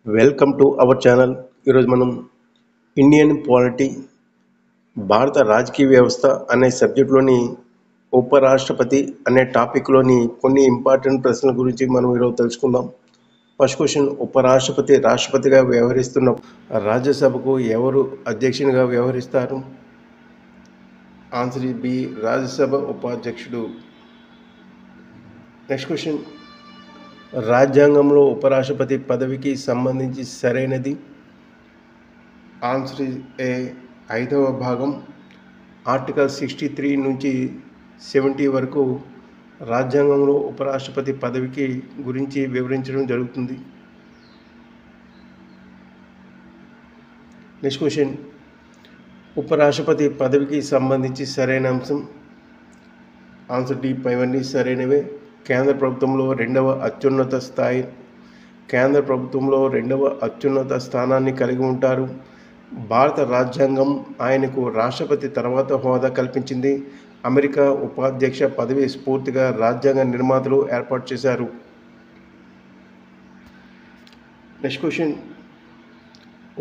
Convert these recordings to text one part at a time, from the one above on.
Welcome to our channel. ఈరోజు మనం Indian polity, భారత రాజకీయ వ్యవస్థ అనే సబ్జెక్టులోని ఉపరాష్ట్రపతి అనే టాపిక్లోని కొన్ని ఇంపార్టెంట్ ప్రశ్నల గురించి మనం ఈరోజు తెలుసుకుందాం. ఫస్ట్ క్వశ్చన్, ఉపరాష్ట్రపతి రాష్ట్రపతిగా వ్యవహరిస్తున్న రాజ్యసభకు ఎవరు అధ్యక్షునిగా వ్యవహరిస్తారు? ఆన్సర్ ఇస్ బి, రాజ్యసభ ఉపాధ్యక్షుడు. నెక్స్ట్ క్వశ్చన్, రాజ్యాంగంలో ఉపరాష్ట్రపతి పదవికి సంబంధించి సరైనది? ఆన్సర్ ఏ, 5వ భాగం ఆర్టికల్ 63 నుంచి 70 వరకు రాజ్యాంగంలో ఉపరాష్ట్రపతి పదవికి గురించి వివరించడం జరుగుతుంది. నెక్స్ట్ క్వశ్చన్, ఉపరాష్ట్రపతి పదవికి సంబంధించి సరైన అంశం? ఆన్సర్ డి, పైవన్నీ సరైనవే. కేంద్ర ప్రభుత్వంలో రెండవ అత్యున్నత స్థానాన్ని కలిగి ఉంటారు. భారత రాజ్యాంగం ఆయనకు రాష్ట్రపతి తర్వాత హోదా కల్పించింది. అమెరికా ఉపాధ్యక్ష పదవి స్ఫూర్తిగా రాజ్యాంగ నిర్మాతలు ఏర్పాటు చేశారు. నెక్స్ట్ క్వశ్చన్,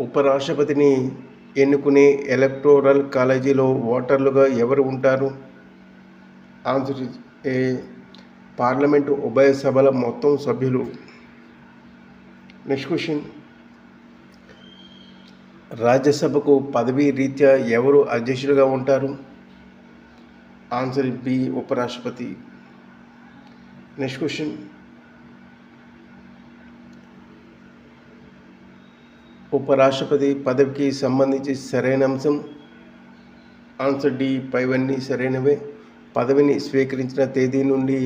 ఉపరాష్ట్రపతిని ఎన్నుకునే ఎలక్టోరల్ కాలేజీలో ఓటర్లుగా ఎవరు ఉంటారు? ఆన్సర్ ఏ, పార్లమెంటు ఉభయ సభల మొత్తం సభ్యులు. నెక్స్ట్ క్వశ్చన్, రాజ్యసభకు పదవీ రీత్యా ఎవరు అధ్యక్షులుగా ఉంటారు? ఆన్సర్ బి, ఉపరాష్ట్రపతి. నెక్స్ట్ క్వశ్చన్, ఉపరాష్ట్రపతి పదవికి సంబంధించి సరైన అంశం? ఆన్సర్ డి, పైవన్నీ సరైనవే. పదవిని స్వీకరించిన తేదీ నుండి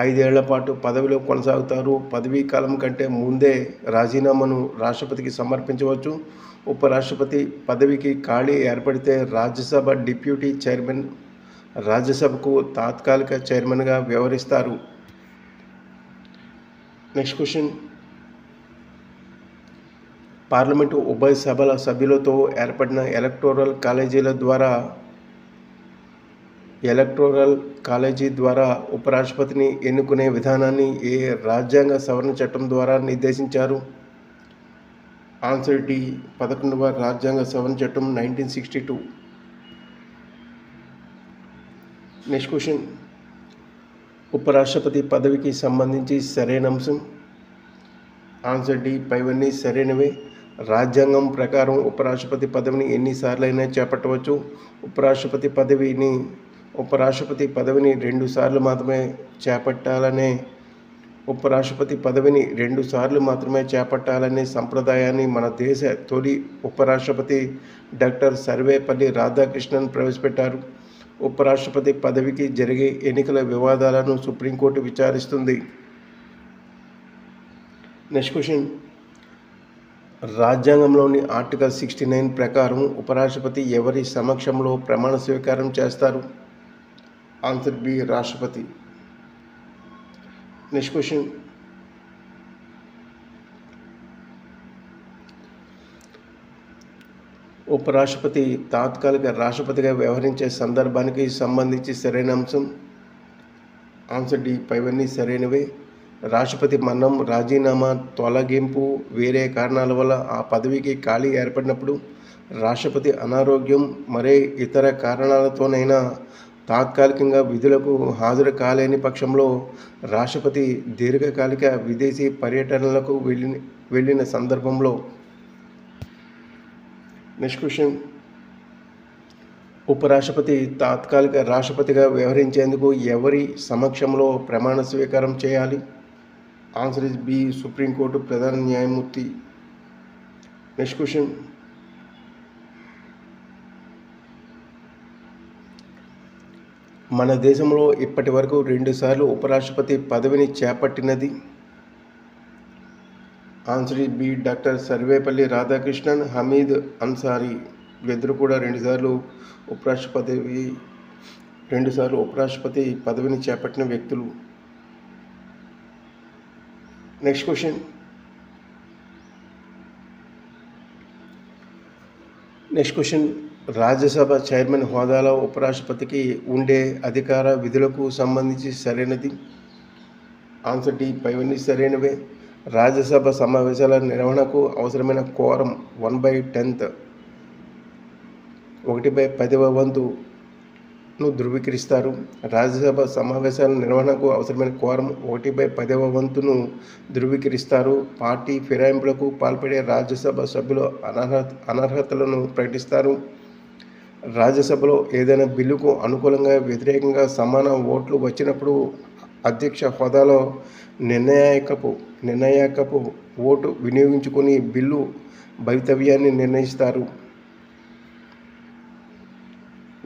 5 ఏళ్ల పాటు పదవిలో కొనసాగుతారు. పదవీ కాలం కంటే ముందే రాజీనామాను రాష్ట్రపతికి సమర్పించవచ్చు. ఉపరాష్ట్రపతి పదవికి ఖాళీ ఏర్పడితే రాజ్యసభ డిప్యూటీ చైర్మన్ రాజ్యసభకు తాత్కాలిక చైర్మన్గా వ్యవహరిస్తారు. నెక్స్ట్ క్వశ్చన్, పార్లమెంటు ఉభయ సభల సభ్యులతో ఏర్పడిన ఎలక్టోరల్ కాలేజీ ద్వారా ఉపరాష్ట్రపతిని ఎన్నుకునే విధానాన్ని ఏ రాజ్యాంగ సవరణ చట్టం ద్వారా నిర్దేశించారు? ఆన్సర్ డి, 11వ రాజ్యాంగ సవరణ చట్టం 1962. నెక్స్ట్ క్వశ్చన్, ఉపరాష్ట్రపతి పదవికి సంబంధించి సరైన అంశం? ఆన్సర్ డి, పైవన్నీ సరైనవే. రాజ్యాంగం ప్రకారం ఉపరాష్ట్రపతి పదవిని ఎన్నిసార్లైనా చేపట్టవచ్చు. ఉపరాష్ట్రపతి పదవిని 2 సార్లు మాత్రమే చేపట్టాలనే సంప్రదాయాన్ని మన దేశ తొలి ఉపరాష్ట్రపతి డాక్టర్ సర్వేపల్లి రాధాకృష్ణన్ ప్రవేశపెట్టారు. ఉపరాష్ట్రపతి పదవికి జరిగే ఎన్నికల వివాదాలను సుప్రీంకోర్టు విచారిస్తుంది. నెక్స్ట్ క్వశ్చన్, రాజ్యాంగంలోని ఆర్టికల్ 69 ప్రకారం ఉపరాష్ట్రపతి ఎవరి సమక్షంలో ప్రమాణ స్వీకారం చేస్తారు? ఆన్సర్ బి, రాష్ట్రపతి. నెక్స్ట్ క్వశ్చన్, ఉపరాష్ట్రపతి తాత్కాలిక రాష్ట్రపతిగా వ్యవహరించే సందర్భానికి సంబంధించి సరైన అంశం? ఆన్సర్ డి, పైవన్నీ సరైనవే. రాష్ట్రపతి మరణం, రాజీనామా, తొలగింపు, వేరే కారణాల వల్ల ఆ పదవికి ఖాళీ ఏర్పడినప్పుడు, రాష్ట్రపతి అనారోగ్యం, మరే ఇతర కారణాలతోనైనా తాత్కాలికంగా విధులకు హాజరు కాలేని పక్షంలో రాష్ట్రపతి దీర్ఘకాలిక విదేశీ పర్యటనలకు వెళ్ళిన సందర్భంలో. నెక్స్ట్ క్వశ్చన్, ఉపరాష్ట్రపతి తాత్కాలిక రాష్ట్రపతిగా వ్యవహరించేందుకు ఎవరి సమక్షంలో ప్రమాణ స్వీకారం చేయాలి? ఆన్సర్ ఇస్ బి, సుప్రీంకోర్టు ప్రధాన న్యాయమూర్తి. నెక్స్ట్ క్వశ్చన్, మన దేశంలో ఇప్పటి వరకు 2 సార్లు ఉపరాష్ట్రపతి పదవిని చేపట్టినది? Answer is B, doctor Sarvepalli Radhakrishnan, Hamid Ansari. వీరిద్దరు కూడా 2 సార్లు ఉపరాష్ట్రపతి పదవిని చేపట్టిన వ్యక్తులు. నెక్స్ట్ క్వశ్చన్, రాజ్యసభ చైర్మన్ హోదాలో ఉపరాష్ట్రపతికి ఉండే అధికార విధులకు సంబంధించి సరైనది? ఆన్సర్ డి, పైవన్నీ సరైనవే. రాజ్యసభ సమావేశాల నిర్వహణకు అవసరమైన కోరం 1/10 1/10వ వంతును ధృవీకరిస్తారు. రాజ్యసభ సమావేశాల నిర్వహణకు అవసరమైన కోరం 1/10వ వంతును ధృవీకరిస్తారు. పార్టీ ఫిరాయింపులకు పాల్పడే రాజ్యసభ సభ్యుల అనర్హతలను ప్రకటిస్తారు. రాజ్యసభలో ఏదైనా బిల్లుకు అనుకూలంగా వ్యతిరేకంగా సమాన ఓట్లు వచ్చినప్పుడు అధ్యక్ష హోదాలో నిర్ణాయకపు ఓటు వినియోగించుకొని బిల్లు భవితవ్యాన్ని నిర్ణయిస్తారు.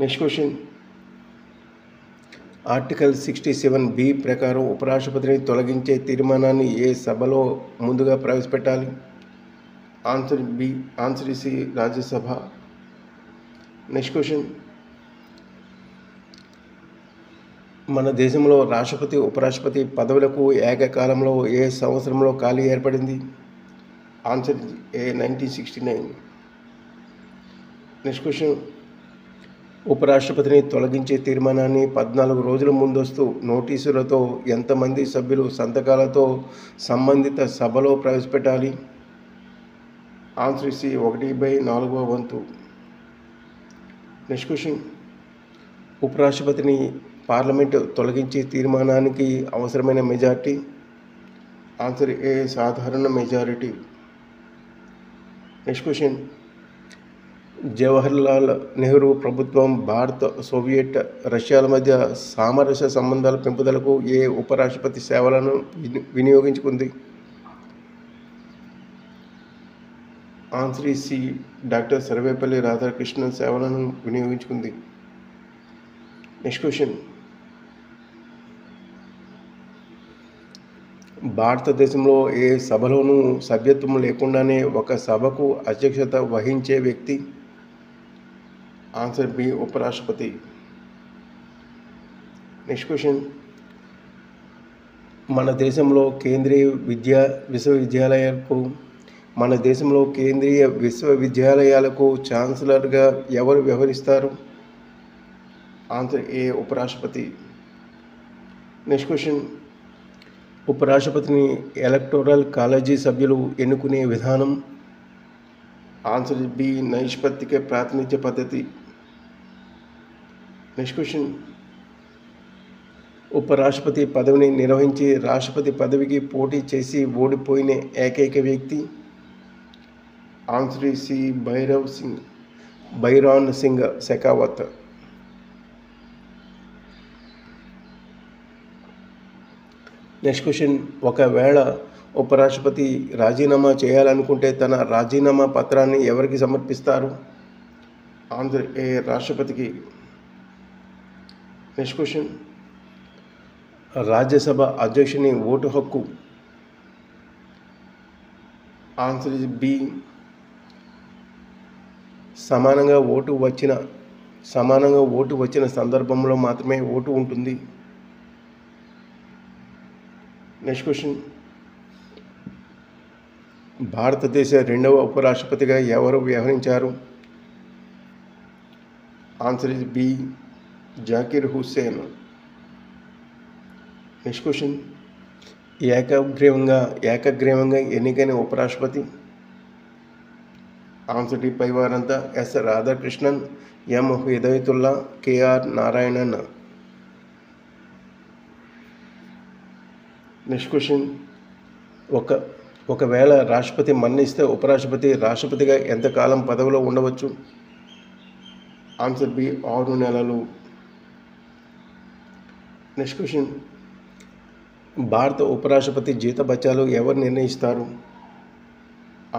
Next question. ఆర్టికల్ 67B ప్రకారం ఉపరాష్ట్రపతిని తొలగించే తీర్మానాన్ని ఏ సభలో ముందుగా ప్రవేశపెట్టాలి? Answer C Rajya Sabha. Next question. మన దేశంలో రాష్ట్రపతి ఉపరాష్ట్రపతి పదవులకు ఏకకాలంలో ఏ సంవత్సరంలో ఖాళీ ఏర్పడింది? Answer A 1969. Next question. ఉపరాష్ట్రపతిని తొలగించే తీర్మానాన్ని 14 రోజుల ముందస్తు నోటీసులతో ఎంతమంది సభ్యులు సంతకాలతో సంబంధిత సభలో ప్రవేశపెట్టాలి? ఆన్సర్ సి 1/4వ వంతు. Next question. ఉపరాష్ట్రపతిని పార్లమెంటు తొలగించే తీర్మానానికి అవసరమైన మెజారిటీ? ఆన్సర్ ఏ సాధారణ majority. Next question. Jawaharlal Nehru ప్రభుత్వం భారత్, సోవియట్ రష్యాల మధ్య సామరస్య సంబంధాల పెంపుదలకు ఏ ఉపరాష్ట్రపతి సేవలను వినియోగించుకుంది? Answer C doctor Sarvepalli Radhakrishnan సేవలను వినియోగించుకుంది. Next question. భారతదేశంలో ఏ సభలోనూ సభ్యత్వం లేకుండానే ఒక సభకు అధ్యక్షత వహించే వ్యక్తి? ఆన్సర్ బి ఉపరాష్ట్రపతి. Next question. మన దేశంలో కేంద్రీయ విశ్వవిద్యాలయాలకు ఛాన్సలర్గా ఎవరు వ్యవహరిస్తారు? ఆన్సర్ ఏ ఉపరాష్ట్రపతి. Next question. ఉపరాష్ట్రపతిని ఎలక్టోరల్ కాలేజీ సభ్యులు ఎన్నుకునే విధానం? ఆన్సర్ బి నైష్పత్తిక ప్రాతినిధ్య పద్ధతి. Next question. ఉపరాష్ట్రపతి పదవిని నిర్వహించి రాష్ట్రపతి పదవికి పోటీ చేసి ఓడిపోయిన ఏకైక వ్యక్తి? Answer C Bhairon Singh Shekhawat. Next question. ఒకవేళ ఉపరాష్ట్రపతి రాజీనామా చేయాలనుకుంటే తన రాజీనామా పత్రాన్ని ఎవరికి సమర్పిస్తారు? ఆన్సర్ ఏ రాష్ట్రపతికి. Next question. రాజ్యసభ అధ్యక్షుని ఓటు హక్కు? ఆన్సర్ బి సమానంగా ఓటు వచ్చిన సందర్భంలో మాత్రమే ఓటు ఉంటుంది. Next question. భారతదేశ 2వ ఉపరాష్ట్రపతిగా ఎవరు వ్యవహరించారు? Answer is B Zakir Hussain. Next question. ఏకగ్రీవంగా ఎన్నికైన ఉపరాష్ట్రపతి? ఆన్సర్ డి పై వారంతా S Radhakrishnan, M Hidayatullah, KR Narayanan. Next question. ఒకవేళ రాష్ట్రపతి మరణిస్తే ఉపరాష్ట్రపతి రాష్ట్రపతిగా ఎంతకాలం పదవిలో ఉండవచ్చు? ఆన్సర్ బి 6 నెలలు. Next question. భారత ఉపరాష్ట్రపతి జీతభత్యాలు ఎవరు నిర్ణయిస్తారు?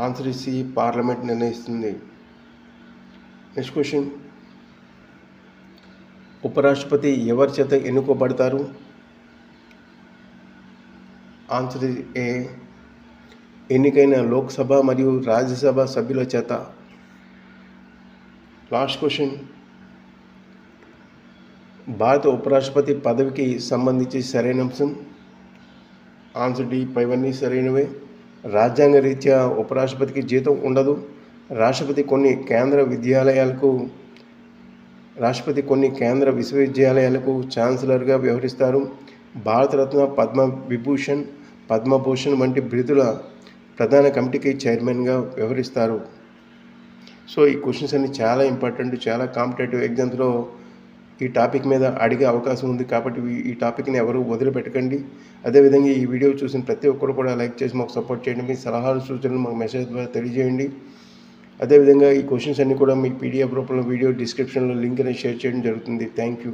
ఆన్సర్ సి పార్లమెంట్ నిర్ణయిస్తుంది. Next question. ఉపరాష్ట్రపతి ఎవరి చేత ఎన్నుకోబడతారు? ఆన్సర్ ఏ ఎన్నికైన లోక్సభ మరియు రాజ్యసభ సభ్యుల చేత. Last question. భారత ఉపరాష్ట్రపతి పదవికి సంబంధించి సరైన అంశం? ఆన్సర్ డి పైవన్నీ సరైనవే. రాజ్యాంగ రీత్యా ఉపరాష్ట్రపతికి జీతం ఉండదు. రాష్ట్రపతి కొన్ని కేంద్ర విశ్వవిద్యాలయాలకు ఛాన్సలర్గా వ్యవహరిస్తారు. భారతరత్న, పద్మ విభూషణ్, పద్మభూషణ్ వంటి బిరుదుల ప్రధాన కమిటీకి చైర్మన్గా వ్యవహరిస్తారు. సో ఈ క్వశ్చన్స్ అన్ని చాలా ఇంపార్టెంట్, చాలా కాంపిటేటివ్ ఎగ్జామ్స్లో ఈ టాపిక్ మీద అడిగే అవకాశం ఉంది. కాబట్టి ఈ టాపిక్ని ఎవరు వదిలిపెట్టకండి. అదేవిధంగా ఈ వీడియో చూసిన ప్రతి ఒక్కరు కూడా లైక్ చేసి మాకు సపోర్ట్ చేయండి. మీ సలహాలు సూచనలు మాకు మెసేజ్ ద్వారా తెలియజేయండి. అదేవిధంగా ఈ క్వశ్చన్స్ అన్నీ కూడా మీకు పీడిఎఫ్ రూపంలో వీడియో డిస్క్రిప్షన్లో లింక్ అనేది షేర్ చేయడం జరుగుతుంది. Thank you.